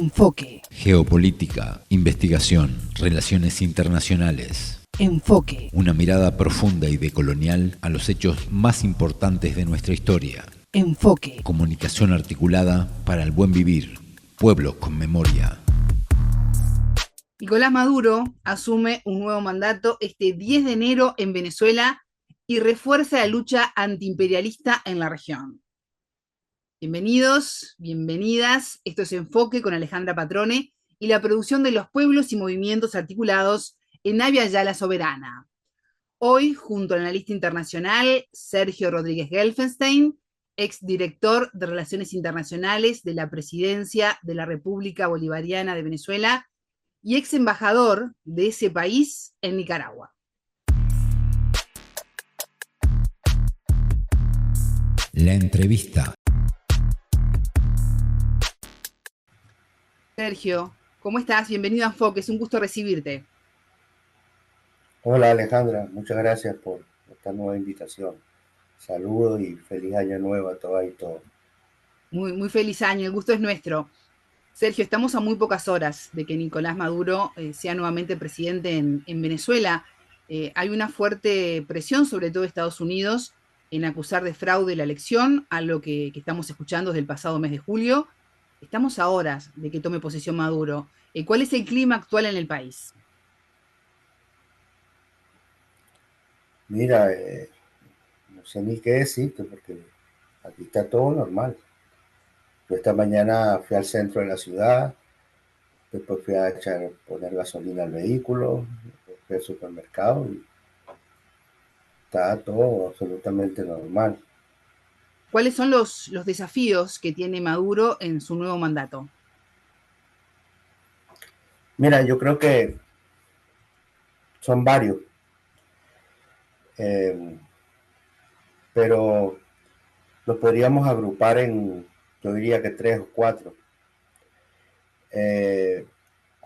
Enfoque. Geopolítica, investigación, relaciones internacionales. Enfoque. Una mirada profunda y decolonial a los hechos más importantes de nuestra historia. Enfoque. Comunicación articulada para el buen vivir. Pueblos con memoria. Nicolás Maduro asume un nuevo mandato este 10 de enero en Venezuela y refuerza la lucha antiimperialista en la región. Bienvenidos, bienvenidas. Esto es Enfoque con Alejandra Patrone y la producción de los pueblos y movimientos articulados en Avia Yala Soberana. Hoy, junto al analista internacional Sergio Rodríguez Gelfenstein, exdirector de Relaciones Internacionales de la Presidencia de la República Bolivariana de Venezuela y ex embajador de ese país en Nicaragua. La entrevista. Sergio, ¿cómo estás? Bienvenido a Enfoque, es un gusto recibirte. Hola Alejandra, muchas gracias por esta nueva invitación. Saludos y feliz año nuevo a todas y todos. Muy feliz año, el gusto es nuestro. Sergio, estamos a muy pocas horas de que Nicolás Maduro sea nuevamente presidente en Venezuela. Hay una fuerte presión, sobre todo de Estados Unidos, en acusar de fraude la elección, algo que estamos escuchando desde el pasado mes de julio. Estamos a horas de que tome posesión Maduro. ¿Cuál es el clima actual en el país? Mira, no sé ni qué decirte porque aquí está todo normal. Yo esta mañana fui al centro de la ciudad, después fui a poner gasolina al vehículo, fui al supermercado y está todo absolutamente normal. ¿Cuáles son los desafíos que tiene Maduro en su nuevo mandato? Mira, yo creo que son varios, pero los podríamos agrupar yo diría que 3 o 4.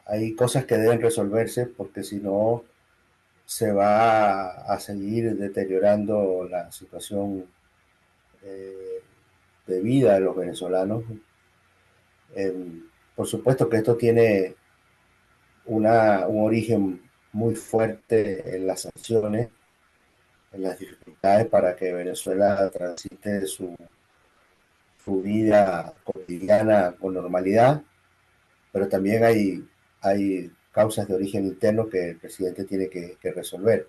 Hay cosas que deben resolverse porque si no se va a seguir deteriorando la situación de vida de los venezolanos. Por supuesto que esto tiene un origen muy fuerte en las sanciones, en las dificultades para que Venezuela transite su vida cotidiana con normalidad, pero también hay causas de origen interno que el presidente tiene que resolver.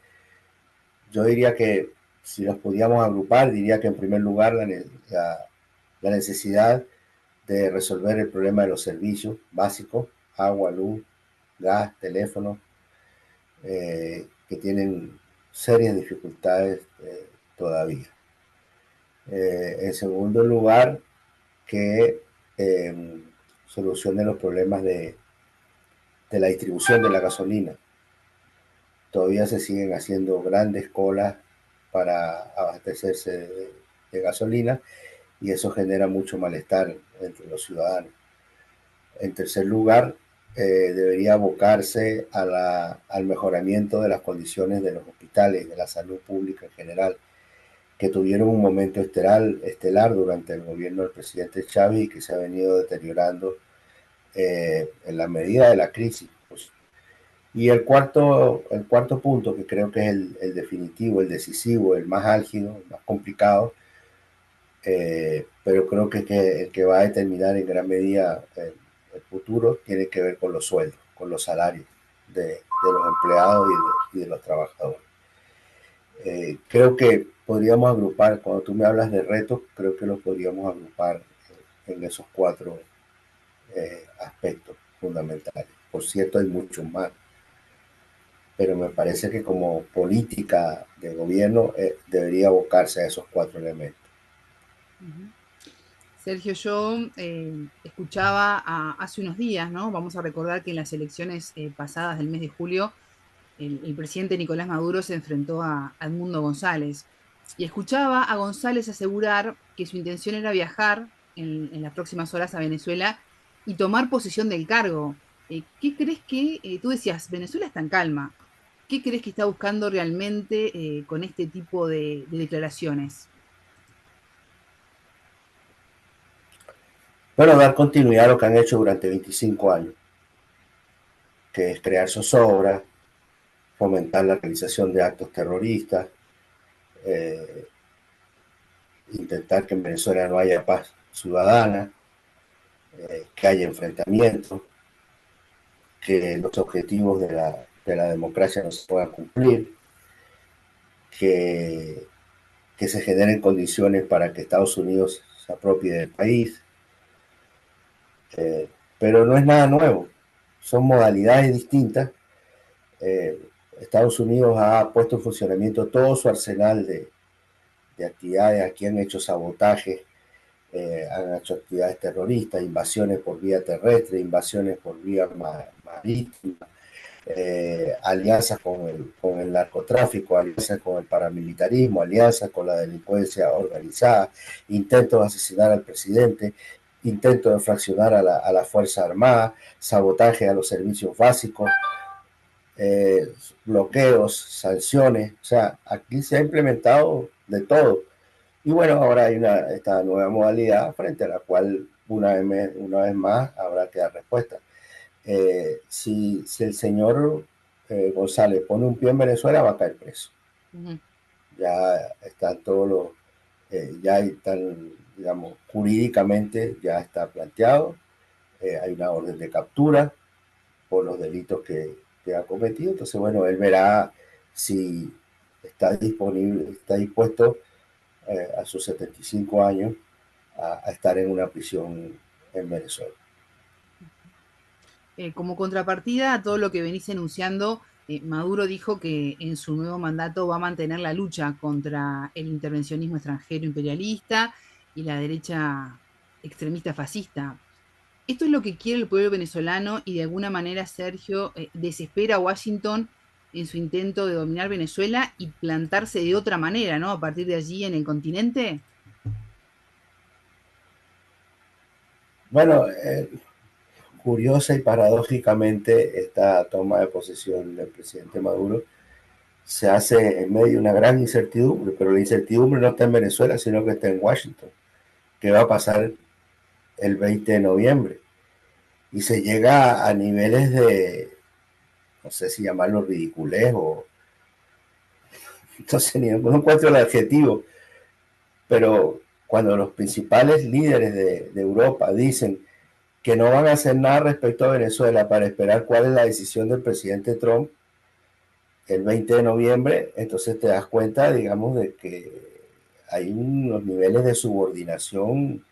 Yo diría que si los podíamos agrupar, diría que en primer lugar la necesidad de resolver el problema de los servicios básicos, agua, luz, gas, teléfono, que tienen serias dificultades todavía. En segundo lugar, que solucione los problemas de la distribución de la gasolina. Todavía se siguen haciendo grandes colas para abastecerse de gasolina y eso genera mucho malestar entre los ciudadanos. En tercer lugar, debería abocarse al mejoramiento de las condiciones de los hospitales, de la salud pública en general, que tuvieron un momento estelar durante el gobierno del presidente Chávez y que se ha venido deteriorando en la medida de la crisis. Y el cuarto punto, que creo que es el definitivo, el decisivo, el más álgido, el más complicado, pero creo que el que va a determinar en gran medida el futuro tiene que ver con los sueldos, con los salarios de los empleados y de los trabajadores. Creo que podríamos agrupar, cuando tú me hablas de retos, creo que los podríamos agrupar en esos 4 aspectos fundamentales. Por cierto, hay muchos más, pero me parece que como política de gobierno debería abocarse a esos 4 elementos. Sergio, yo escuchaba hace unos días, ¿no? Vamos a recordar que en las elecciones pasadas del mes de julio, el presidente Nicolás Maduro se enfrentó a Edmundo González. Y escuchaba a González asegurar que su intención era viajar en las próximas horas a Venezuela y tomar posesión del cargo. ¿Qué crees que, tú decías, Venezuela está en calma? ¿Qué crees que está buscando realmente con este tipo de declaraciones? Bueno, dar continuidad a lo que han hecho durante 25 años, que es crear zozobra, fomentar la realización de actos terroristas, eh, intentar que en Venezuela no haya paz ciudadana, que haya enfrentamientos, que los objetivos de la democracia no se puedan cumplir, que, que se generen condiciones para que Estados Unidos se apropie del país. Pero no es nada nuevo, son modalidades distintas. Estados Unidos ha puesto en funcionamiento todo su arsenal de actividades. Aquí han hecho sabotaje, han hecho actividades terroristas, invasiones por vía terrestre, invasiones por vía marítima, alianzas con el narcotráfico, alianzas con el paramilitarismo, alianzas con la delincuencia organizada, intentos de asesinar al presidente, intentos de fraccionar a la Fuerza Armada, sabotaje a los servicios básicos, bloqueos, sanciones. O sea, aquí se ha implementado de todo. Y bueno, ahora hay esta nueva modalidad frente a la cual una vez más habrá que dar respuesta. Si el señor González pone un pie en Venezuela, va a caer preso. Ya están todos los, ya están, digamos, jurídicamente ya está planteado. Hay una orden de captura por los delitos que ha cometido. Entonces, bueno, él verá si está disponible, está dispuesto a sus 75 años a estar en una prisión en Venezuela. Como contrapartida a todo lo que venís enunciando, Maduro dijo que en su nuevo mandato va a mantener la lucha contra el intervencionismo extranjero imperialista y la derecha extremista fascista. Esto es lo que quiere el pueblo venezolano y de alguna manera Sergio desespera a Washington en su intento de dominar Venezuela y plantarse de otra manera, ¿no? A partir de allí en el continente. Bueno, curiosa y paradójicamente esta toma de posesión del presidente Maduro se hace en medio de una gran incertidumbre, pero la incertidumbre no está en Venezuela, sino que está en Washington. ¿Qué va a pasar el 20 de noviembre? Y se llega a niveles de, no sé si llamarlo ridiculez o, entonces no encuentro el adjetivo, pero cuando los principales líderes de Europa dicen que no van a hacer nada respecto a Venezuela para esperar cuál es la decisión del presidente Trump el 20 de noviembre, entonces te das cuenta, digamos, de que hay unos niveles de subordinación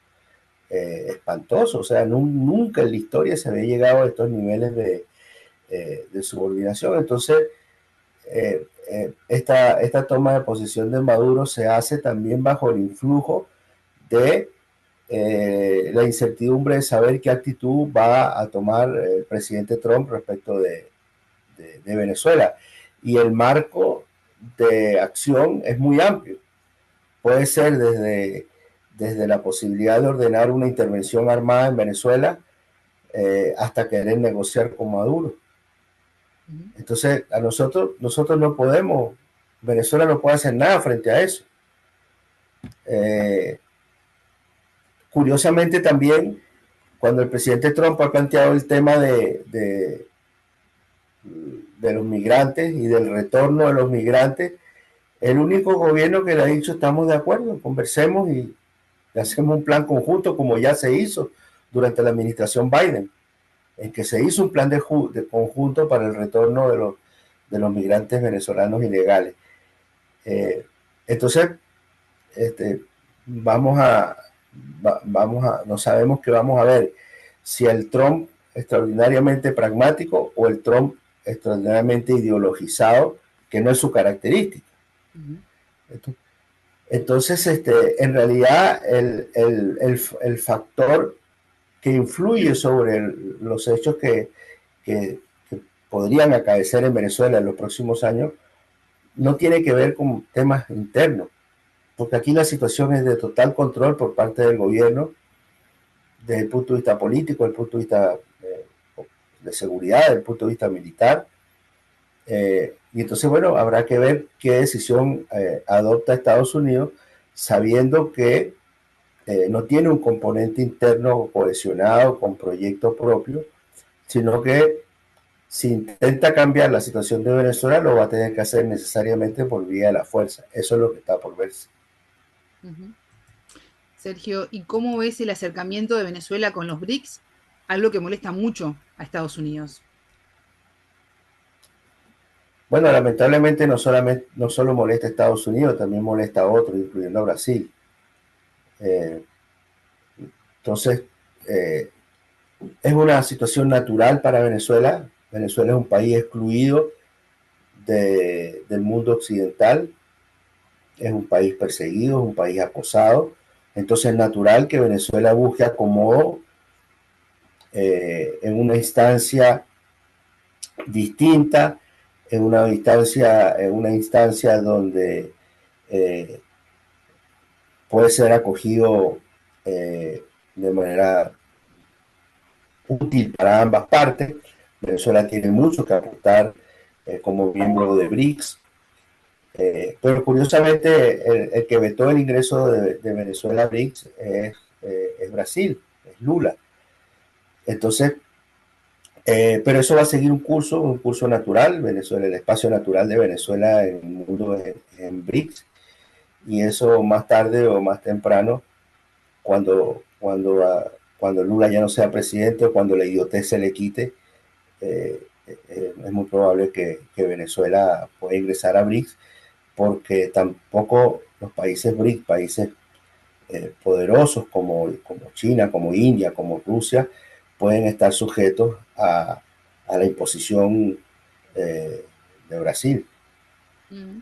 espantosos. O sea, nunca en la historia se había llegado a estos niveles de subordinación. Entonces, esta toma de posesión de Maduro se hace también bajo el influjo de la incertidumbre de saber qué actitud va a tomar el presidente Trump respecto de Venezuela. Y el marco de acción es muy amplio. Puede ser desde la posibilidad de ordenar una intervención armada en Venezuela hasta querer negociar con Maduro. Entonces, nosotros no podemos, Venezuela no puede hacer nada frente a eso. Curiosamente también, cuando el presidente Trump ha planteado el tema de los migrantes y del retorno de los migrantes, el único gobierno que le ha dicho estamos de acuerdo, conversemos y hacemos un plan conjunto como ya se hizo durante la administración Biden, en que se hizo un plan de conjunto para el retorno de los migrantes venezolanos ilegales. Entonces, no sabemos qué vamos a ver, si el Trump extraordinariamente pragmático o el Trump extraordinariamente ideologizado, que no es su característica. Entonces, en realidad, el factor que influye sobre los hechos que podrían acaecer en Venezuela en los próximos años no tiene que ver con temas internos, porque aquí la situación es de total control por parte del gobierno desde el punto de vista político, desde el punto de vista de seguridad, desde el punto de vista militar. Y entonces, bueno, habrá que ver qué decisión adopta Estados Unidos, sabiendo que no tiene un componente interno cohesionado con proyecto propio, sino que si intenta cambiar la situación de Venezuela, lo va a tener que hacer necesariamente por vía de la fuerza. Eso es lo que está por verse. Ujú. Sergio, ¿y cómo ves el acercamiento de Venezuela con los BRICS? Algo que molesta mucho a Estados Unidos. Bueno, lamentablemente no solo molesta a Estados Unidos, también molesta a otros, incluyendo a Brasil. Eh, entonces, eh, es una situación natural para Venezuela. Venezuela es un país excluido del mundo occidental, es un país perseguido, es un país acosado. Entonces es natural que Venezuela busque acomodo en una instancia distinta, en una instancia donde eh, puede ser acogido de manera útil para ambas partes. Venezuela tiene mucho que aportar como miembro de BRICS, pero curiosamente el que vetó el ingreso de Venezuela a BRICS es Brasil, es Lula. Entonces, pero eso va a seguir un curso natural. Venezuela, el espacio natural de Venezuela en el mundo en BRICS, y eso más tarde o más temprano, cuando Lula ya no sea presidente o cuando la idiotez se le quite, es muy probable que Venezuela pueda ingresar a BRICS, porque tampoco los países BRICS, países poderosos como China, como India, como Rusia, pueden estar sujetos a la imposición de Brasil. Mm.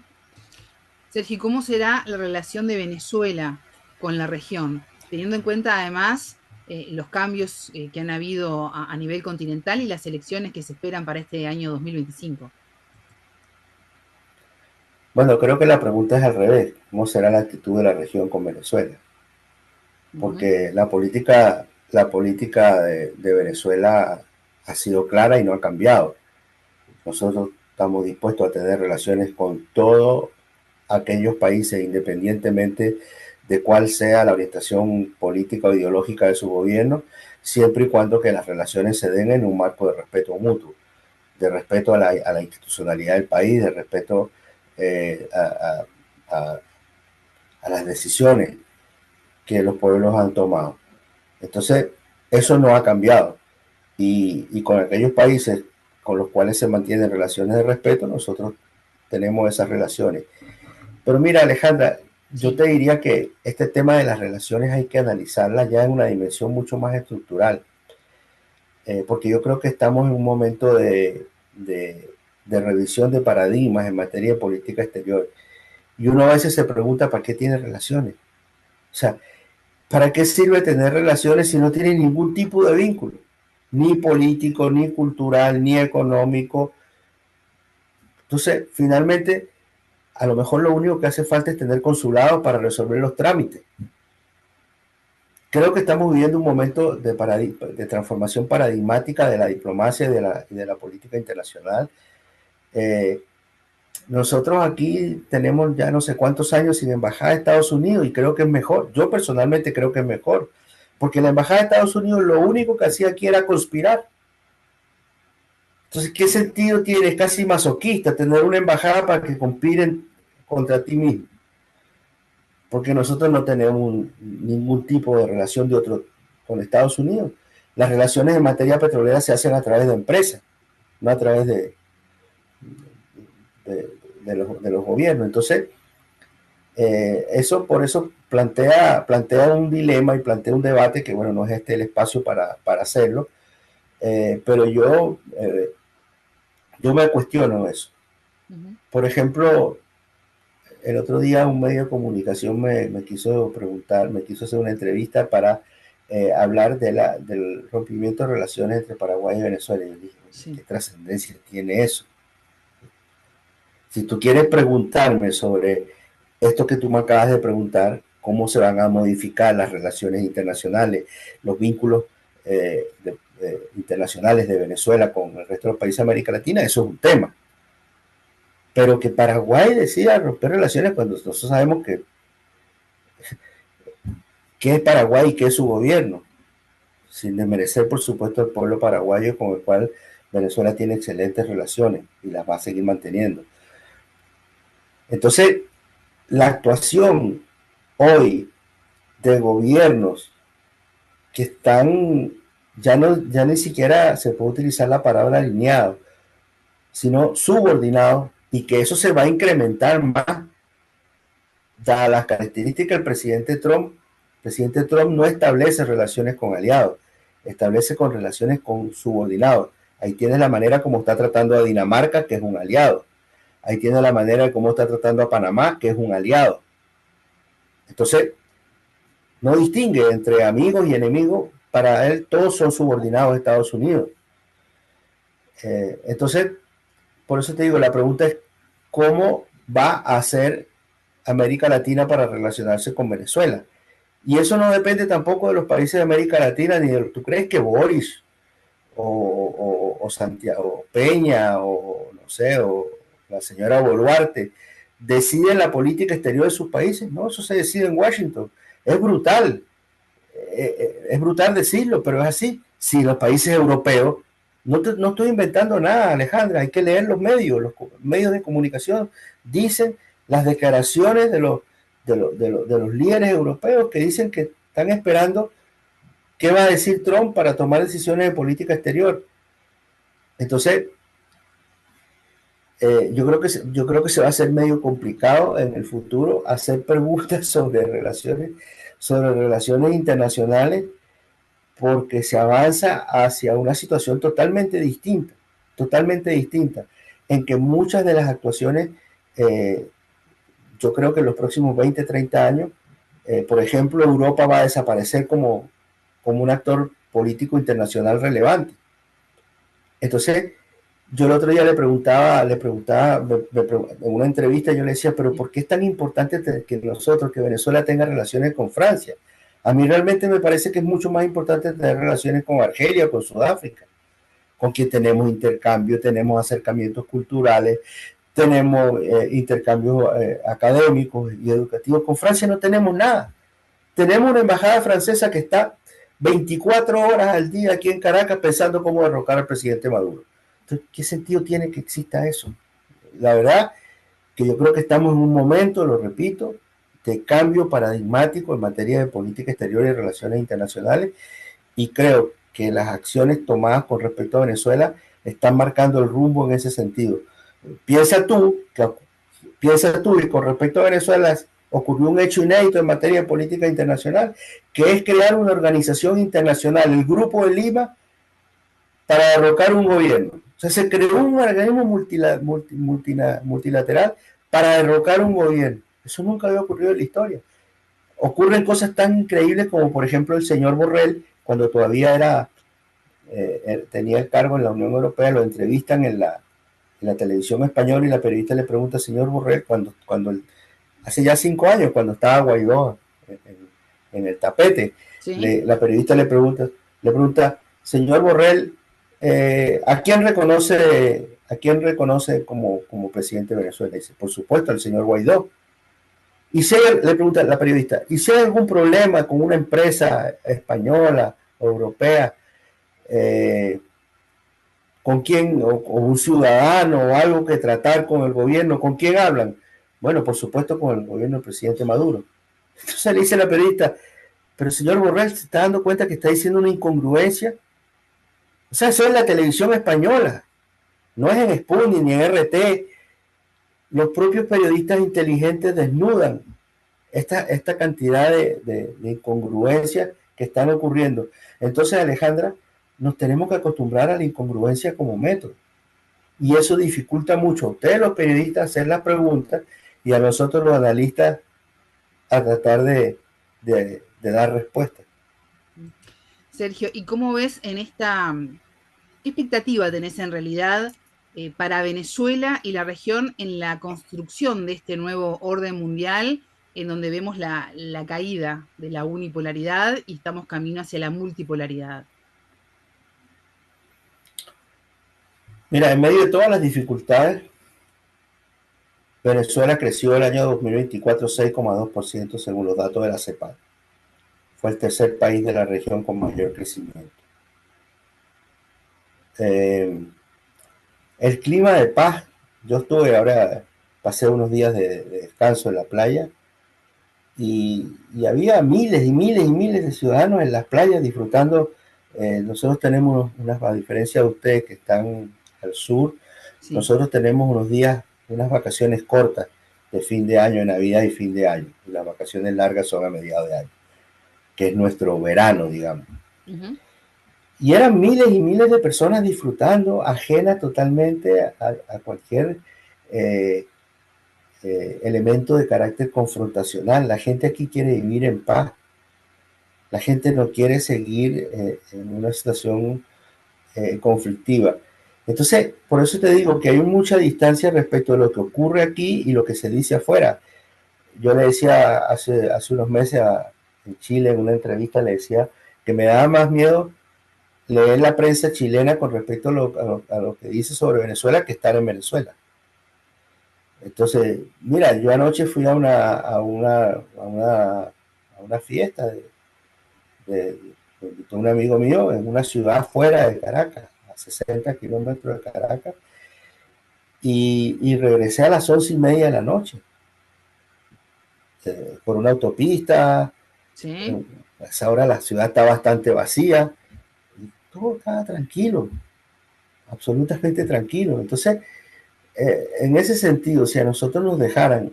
Sergio, ¿cómo será la relación de Venezuela con la región? Teniendo en cuenta además los cambios que han habido a nivel continental y las elecciones que se esperan para este año 2025. Bueno, creo que la pregunta es al revés. ¿Cómo será la actitud de la región con Venezuela? Ujú. Porque la política de Venezuela ha sido clara y no ha cambiado. Nosotros estamos dispuestos a tener relaciones con todos aquellos países, independientemente de cuál sea la orientación política o ideológica de su gobierno, siempre y cuando que las relaciones se den en un marco de respeto mutuo, de respeto a la institucionalidad del país, de respeto eh, a, a, a las decisiones que los pueblos han tomado. Entonces, eso no ha cambiado. Y con aquellos países con los cuales se mantienen relaciones de respeto, nosotros tenemos esas relaciones. Pero mira, Alejandra, yo Sí. te diría que este tema de las relaciones hay que analizarla ya en una dimensión mucho más estructural, porque yo creo que estamos en un momento de revisión de paradigmas en materia de política exterior. Y uno a veces se pregunta para qué tiene relaciones. O sea, ¿para qué sirve tener relaciones si no tiene ningún tipo de vínculo? Ni político, ni cultural, ni económico. Entonces, finalmente, a lo mejor lo único que hace falta es tener consulados para resolver los trámites. Creo que estamos viviendo un momento de transformación paradigmática de la diplomacia y de la política internacional. Eh, Nosotros aquí tenemos ya no sé cuántos años sin embajada de Estados Unidos y creo que es mejor. Yo personalmente creo que es mejor, porque la embajada de Estados Unidos lo único que hacía aquí era conspirar. Entonces, ¿qué sentido tiene? Es casi masoquista tener una embajada para que conspiren contra ti mismo, porque nosotros no tenemos ningún tipo de relación de otro con Estados Unidos. Las relaciones en materia petrolera se hacen a través de empresas, no a través de, de los gobiernos. Entonces, por eso plantea un dilema y plantea un debate que, bueno, no es este el espacio para hacerlo, pero yo me cuestiono eso. Ujú. Por ejemplo, el otro día un medio de comunicación me quiso preguntar, me quiso hacer una entrevista para hablar del rompimiento de relaciones entre Paraguay y Venezuela. Y yo dije, ¿qué Sí. trascendencia tiene eso? Si tú quieres preguntarme sobre esto que tú me acabas de preguntar, cómo se van a modificar las relaciones internacionales, los vínculos internacionales de Venezuela con el resto de los países de América Latina, eso es un tema. Pero que Paraguay decida romper relaciones cuando nosotros sabemos que qué es Paraguay y qué es su gobierno, sin desmerecer, por supuesto, al pueblo paraguayo con el cual Venezuela tiene excelentes relaciones y las va a seguir manteniendo. Entonces, la actuación hoy de gobiernos que están, ya ni siquiera se puede utilizar la palabra alineado, sino subordinado, y que eso se va a incrementar más, dadas las características del presidente Trump. El presidente Trump no establece relaciones con aliados, establece con relaciones con subordinados. Ahí tienes la manera como está tratando a Dinamarca, que es un aliado. Ahí tienes la manera de cómo está tratando a Panamá, que es un aliado. Entonces, no distingue entre amigos y enemigos. Para él, todos son subordinados a Estados Unidos. Entonces, por eso te digo, la pregunta es, ¿cómo va a hacer América Latina para relacionarse con Venezuela? Y eso no depende tampoco de los países de América Latina, ni de, ¿tú crees que Boris o Santiago Peña o no sé, o la señora Boluarte deciden la política exterior de sus países? No, eso se decide en Washington. Es brutal, es brutal decirlo, pero es así. Si los países europeos, no estoy inventando nada, Alejandra, hay que leer los medios de comunicación, dicen las declaraciones de los líderes europeos que dicen que están esperando qué va a decir Trump para tomar decisiones de política exterior. Entonces, yo creo que se va a hacer medio complicado en el futuro hacer preguntas sobre relaciones internacionales, porque se avanza hacia una situación totalmente distinta, en que muchas de las actuaciones, yo creo que en los próximos 20, 30 años, por ejemplo, Europa va a desaparecer como un actor político internacional relevante. Entonces, yo el otro día le preguntaba en una entrevista, yo le decía, pero ¿por qué es tan importante que Venezuela tenga relaciones con Francia? A mí realmente me parece que es mucho más importante tener relaciones con Argelia, con Sudáfrica, con quien tenemos intercambio, tenemos acercamientos culturales, tenemos intercambios académicos y educativos. Con Francia no tenemos nada. Tenemos una embajada francesa que está 24 horas al día aquí en Caracas pensando cómo derrocar al presidente Maduro. Entonces, ¿qué sentido tiene que exista eso? La verdad que yo creo que estamos en un momento, lo repito, de cambio paradigmático en materia de política exterior y relaciones internacionales, y creo que las acciones tomadas con respecto a Venezuela están marcando el rumbo en ese sentido. Piensa tú y con respecto a Venezuela ocurrió un hecho inédito en materia de política internacional, que es crear una organización internacional, el Grupo de Lima, para derrocar un gobierno. O sea, se creó un organismo multilateral para derrocar un gobierno. Eso nunca había ocurrido en la historia. Ocurren cosas tan increíbles como, por ejemplo, el señor Borrell, cuando todavía tenía el cargo en la Unión Europea, lo entrevistan en la televisión española, y la periodista le pregunta, señor Borrell, hace ya 5 años, cuando estaba Guaidó en el tapete, ¿sí? La periodista le pregunta, señor Borrell, ¿a quién reconoce como presidente de Venezuela? Dice, por supuesto, al señor Guaidó. Y le pregunta la periodista, ¿y si hay algún problema con una empresa española o europea, con quién, o un ciudadano o algo que tratar con el gobierno, con quién hablan? Bueno, por supuesto con el gobierno del presidente Maduro. Entonces le dice la periodista, pero señor Borrell, ¿se está dando cuenta que está diciendo una incongruencia? O sea, eso es la televisión española, no es en Sputnik ni en RT. Los propios periodistas inteligentes desnudan esta cantidad de incongruencias que están ocurriendo. Entonces, Alejandra, nos tenemos que acostumbrar a la incongruencia como método. Y eso dificulta mucho a ustedes, los periodistas, hacer las preguntas, y a nosotros, los analistas, a tratar de dar respuestas. Sergio, ¿y cómo ves en qué expectativa tenés en realidad para Venezuela y la región en la construcción de este nuevo orden mundial, en donde vemos la caída de la unipolaridad y estamos camino hacia la multipolaridad? Mira, en medio de todas las dificultades, Venezuela creció el año 2024 6,2% según los datos de la CEPAL. fue el tercer país de la región con mayor crecimiento. El clima de paz, yo estuve ahora, pasé unos días de descanso en la playa y había miles y miles y miles de ciudadanos en las playas disfrutando. Nosotros tenemos, a diferencia de ustedes que están al sur, Sí. nosotros tenemos unos días, unas vacaciones cortas de fin de año, de Navidad y fin de año. Y las vacaciones largas son a mediados de año, que es nuestro verano, digamos. Y eran miles y miles de personas disfrutando, ajenas totalmente a cualquier elemento de carácter confrontacional. La gente aquí quiere vivir en paz. La gente no quiere seguir en una situación conflictiva. Entonces, por eso te digo que hay mucha distancia respecto de lo que ocurre aquí y lo que se dice afuera. Yo le decía hace unos meses en Chile, en una entrevista, le decía que me daba más miedo leer la prensa chilena con respecto a lo que dice sobre Venezuela que estar en Venezuela. Entonces, mira, yo anoche fui a una fiesta de un amigo mío en una ciudad fuera de Caracas, a 60 kilómetros de Caracas, y regresé a las 11:30 de la noche por una autopista. Sí. A esa hora la ciudad está bastante vacía y todo estaba tranquilo, absolutamente tranquilo. Entonces, en ese sentido, si a nosotros nos dejaran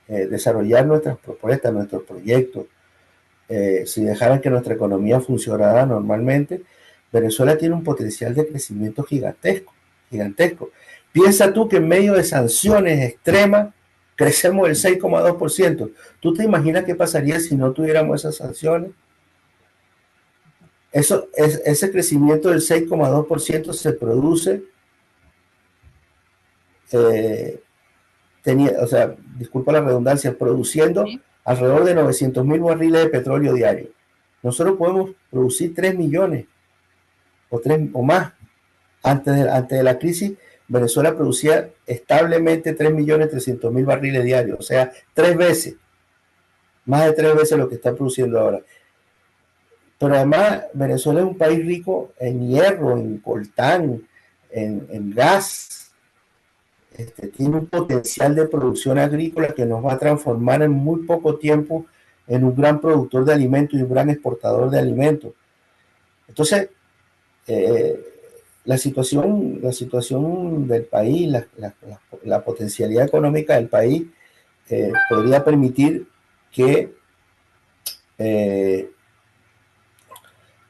desarrollar nuestras propuestas, nuestros proyectos, si dejaran que nuestra economía funcionara normalmente, Venezuela tiene un potencial de crecimiento gigantesco, gigantesco. Piensa tú que en medio de sanciones extremas crecemos el 6,2%. ¿Tú te imaginas qué pasaría si no tuviéramos esas sanciones? Ese crecimiento del 6,2% se produce, disculpa la redundancia, produciendo alrededor de 900,000 barriles de petróleo diario. Nosotros podemos producir 3 millones o más. Antes de la crisis, Venezuela producía establemente 3.300.000 barriles diarios, o sea, 3 veces, más de 3 veces lo que está produciendo ahora. Pero además, Venezuela es un país rico en hierro, en coltán, en gas. Tiene un potencial de producción agrícola que nos va a transformar en muy poco tiempo en un gran productor de alimentos y un gran exportador de alimentos. Entonces, la situación del país, la potencialidad económica del país podría permitir que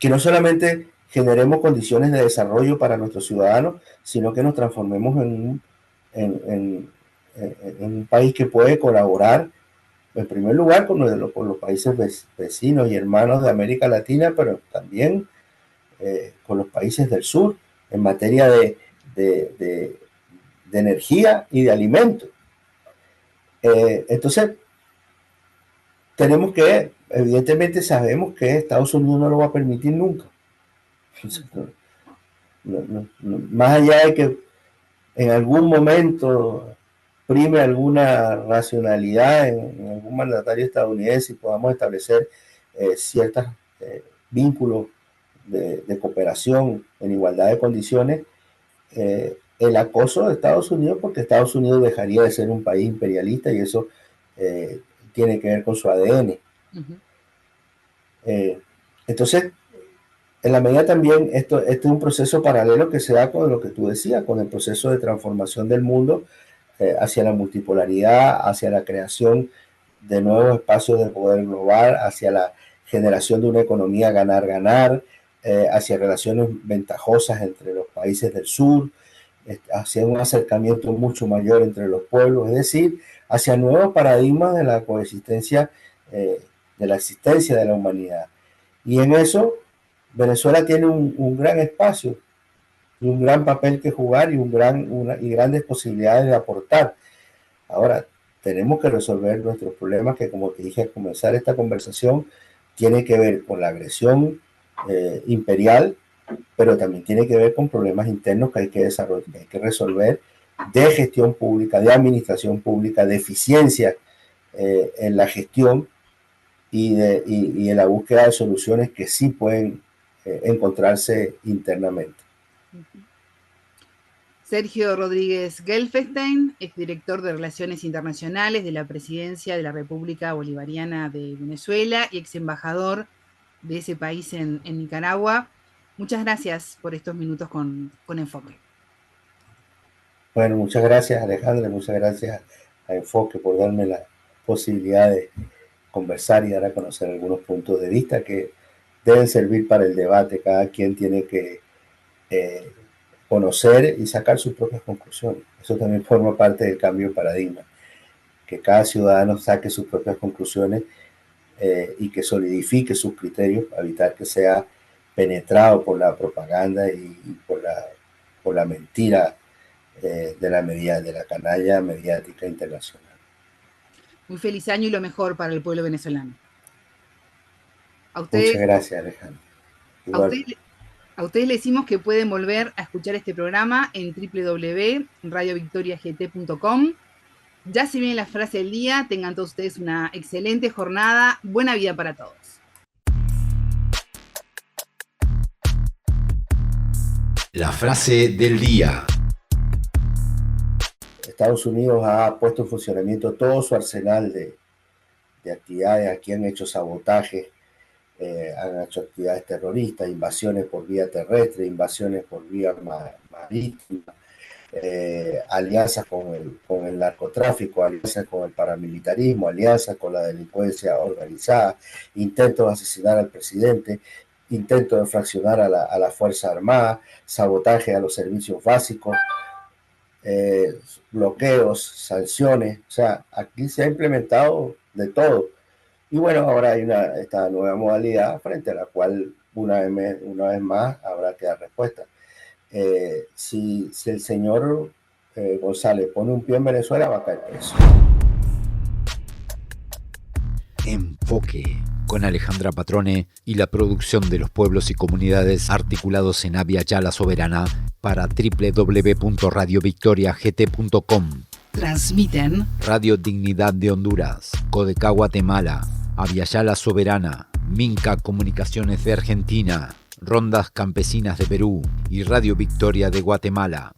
no solamente generemos condiciones de desarrollo para nuestros ciudadanos, sino que nos transformemos en un país que puede colaborar, en primer lugar, con los países vecinos y hermanos de América Latina, pero también con los países del sur en materia de energía y de alimentos. Entonces, tenemos que, evidentemente sabemos que Estados Unidos no lo va a permitir nunca. Más allá de que en algún momento prime alguna racionalidad en algún mandatario estadounidense y podamos establecer ciertos vínculos de cooperación en igualdad de condiciones, el acoso de Estados Unidos, porque Estados Unidos dejaría de ser un país imperialista y eso tiene que ver con su ADN. Entonces, en la medida también, esto es un proceso paralelo que se da con lo que tú decías, con el proceso de transformación del mundo hacia la multipolaridad, hacia la creación de nuevos espacios de poder global, hacia la generación de una economía ganar-ganar, hacia relaciones ventajosas entre los países del sur, hacia un acercamiento mucho mayor entre los pueblos, es decir, hacia nuevos paradigmas de la coexistencia, de la existencia de la humanidad. Y en eso, Venezuela tiene un gran espacio y un gran papel que jugar y grandes posibilidades de aportar. Ahora, tenemos que resolver nuestros problemas que, como te dije al comenzar esta conversación, tiene que ver con la agresión imperial, pero también tiene que ver con problemas internos que hay que desarrollar, que hay que resolver, de gestión pública, de administración pública, de eficiencia en la gestión y en la búsqueda de soluciones que sí pueden encontrarse internamente. Sergio Rodríguez Gelfestein, exdirector de Relaciones Internacionales de la Presidencia de la República Bolivariana de Venezuela y ex embajador de ese país en Nicaragua. Muchas gracias por estos minutos con Enfoque. Bueno, muchas gracias, Alejandra, muchas gracias a Enfoque por darme la posibilidad de conversar y dar a conocer algunos puntos de vista que deben servir para el debate. Cada quien tiene que conocer y sacar sus propias conclusiones. Eso también forma parte del cambio de paradigma, que cada ciudadano saque sus propias conclusiones y que solidifique sus criterios para evitar que sea penetrado por la propaganda y por la mentira de la canalla mediática internacional. Muy feliz año y lo mejor para el pueblo venezolano. Muchas gracias, Alejandro. A ustedes les decimos que pueden volver a escuchar este programa en www.radiovictoriagt.com. Ya se viene la frase del día. Tengan todos ustedes una excelente jornada. Buena vida para todos. La frase del día. Estados Unidos ha puesto en funcionamiento todo su arsenal de actividades. Aquí han hecho sabotaje, han hecho actividades terroristas, invasiones por vía terrestre, invasiones por vía marítima, alianzas con el narcotráfico, alianzas con el paramilitarismo, alianzas con la delincuencia organizada, intentos de asesinar al presidente, intentos de fraccionar a la Fuerza Armada, sabotaje a los servicios básicos, bloqueos, sanciones. O sea, aquí se ha implementado de todo. Y bueno, ahora hay esta nueva modalidad frente a la cual una vez más habrá que dar respuesta. Si el señor González pone un pie en Venezuela, va a caer preso. Enfoque, con Alejandra Patrone y la producción de los pueblos y comunidades articulados en Abya Yala Soberana para www.radiovictoriagt.com. Transmiten Radio Dignidad de Honduras, Codecá Guatemala, Abya Yala Soberana, Minca Comunicaciones de Argentina, Rondas Campesinas de Perú y Radio Victoria de Guatemala.